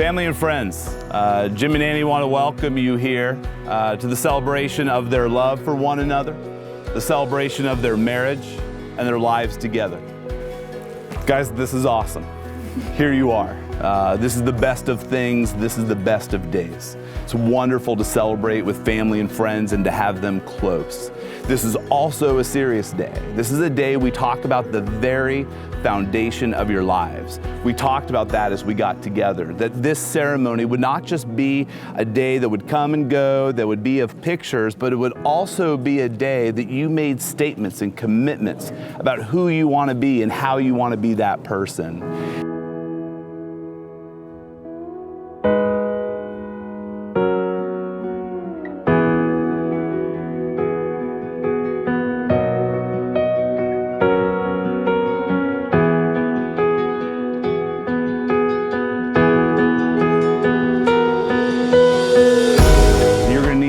Family and friends, Jim and Annie want to welcome you here to the celebration of their love for one another, the celebration of their marriage and their lives together. Guys, this is awesome. Here you are. This is the best of things. This is the best of days. It's wonderful to celebrate with family and friends and to have them close. This is also a serious day. This is a day we talk about the very foundation of your lives. We talked about that as we got together, that this ceremony would not just be a day that would come and go, that would be of pictures, but it would also be a day that you made statements and commitments about who you want to be and how you want to be that person.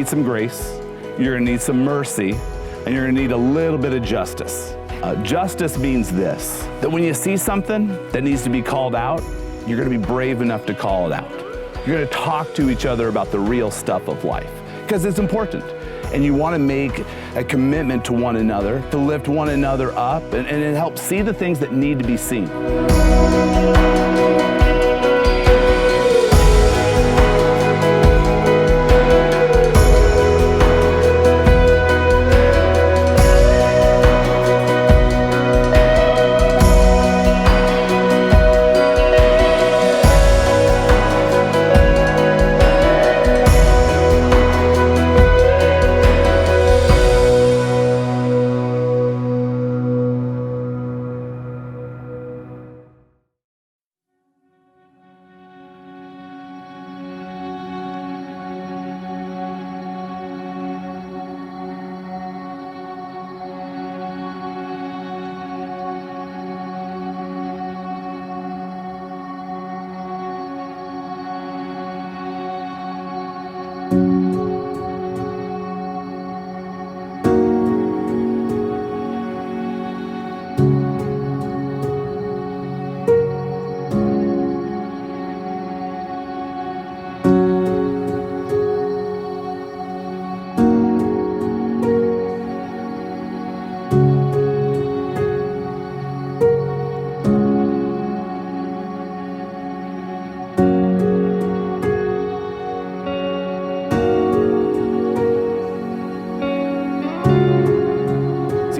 Some grace, you're going to need some mercy, and you're going to need a little bit of justice. Justice means this, that when you see something that needs to be called out, you're going to be brave enough to call it out. You're going to talk to each other about the real stuff of life, because it's important. And you want to make a commitment to one another, to lift one another up, and it helps see the things that need to be seen.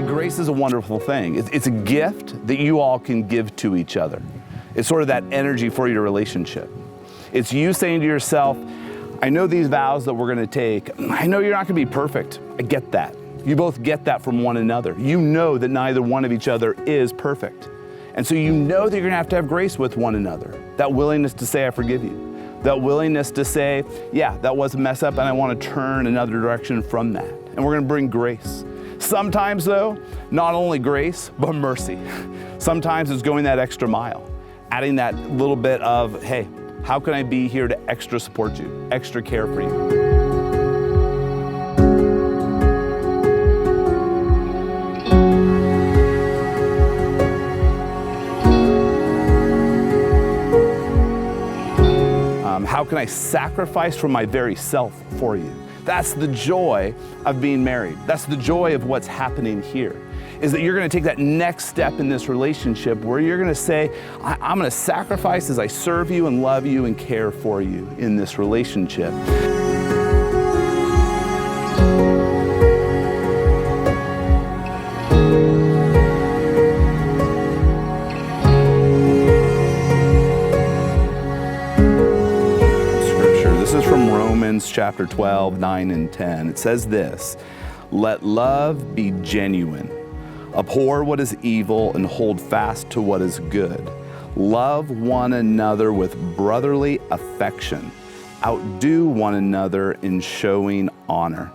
Grace is a wonderful thing. It's a gift that you all can give to each other. It's sort of that energy for your relationship. It's you saying to yourself, I know these vows that we're going to take. I know you're not going to be perfect. I get that. You both get that from one another. You know that neither one of each other is perfect. And so you know that you're going to have grace with one another. That willingness to say, I forgive you. That willingness to say, yeah, that was a mess up and I want to turn another direction from that. And we're going to bring grace. Sometimes though, not only grace, but mercy. Sometimes it's going that extra mile, adding that little bit of, hey, how can I be here to extra support you, extra care for you? How can I sacrifice from my very self for you? That's the joy of being married. That's the joy of what's happening here, is that you're going to take that next step in this relationship where you're going to say, I'm going to sacrifice as I serve you and love you and care for you in this relationship. Chapter 12, 9 and 10. It says this, let love be genuine. Abhor what is evil and hold fast to what is good. Love one another with brotherly affection. Outdo one another in showing honor.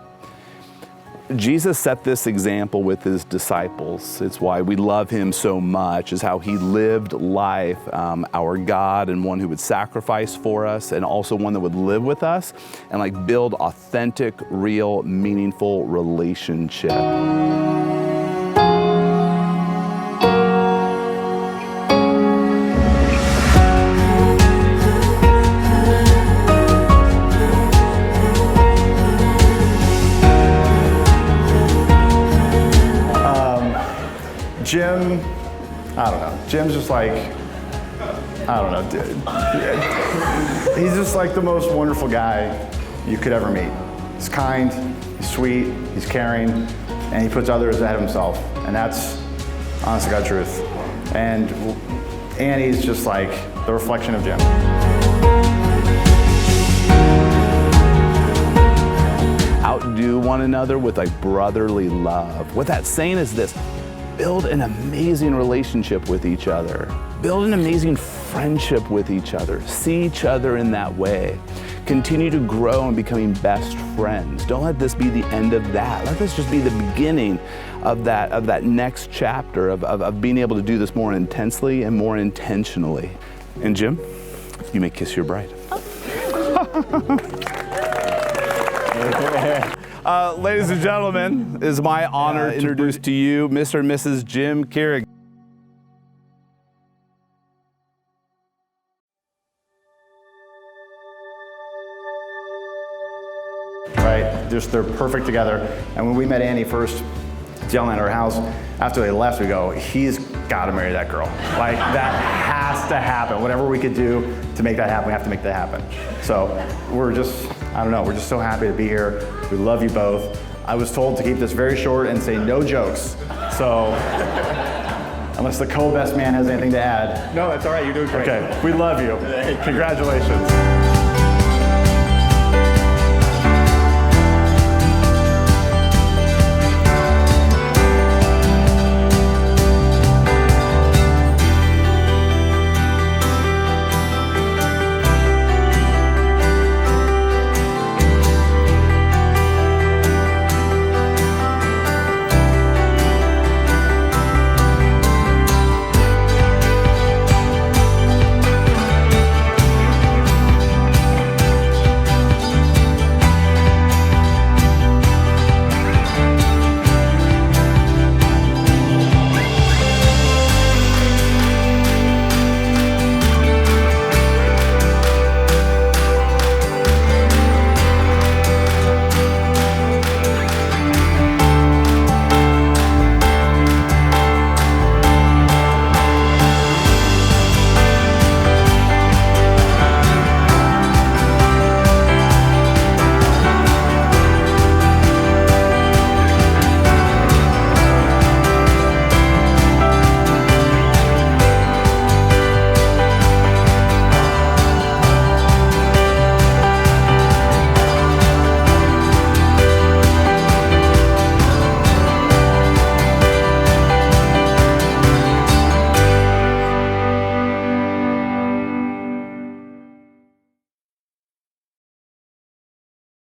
Jesus set this example with his disciples. It's why we love him so much, is how he lived life, our God, and one who would sacrifice for us, and also one that would live with us and like build authentic, real, meaningful relationship. like, I don't know, dude. He's just like the most wonderful guy you could ever meet. He's kind, he's sweet, he's caring, and he puts others ahead of himself. And that's honest to God truth. And Annie's just like the reflection of Jim. Outdo one another with like brotherly love. What that's saying is this: build an amazing relationship with each other. Build an amazing friendship with each other. See each other in that way. Continue to grow in becoming best friends. Don't let this be the end of that. Let this just be the beginning of that next chapter of being able to do this more intensely and more intentionally. And Jim, you may kiss your bride. Ladies and gentlemen, it is my honor to introduce to you Mr. and Mrs. Jim Keurig. Right, just they're perfect together. And when we met Annie first, yelling at our house, after they left, we go, he's got to marry that girl. Like, that has to happen. Whatever we could do to make that happen, we have to make that happen. So we're just, I don't know, we're just so happy to be here. We love you both. I was told to keep this very short and say no jokes. So, unless the co-best man has anything to add. No, that's all right, you're doing great. Okay, we love you. Congratulations.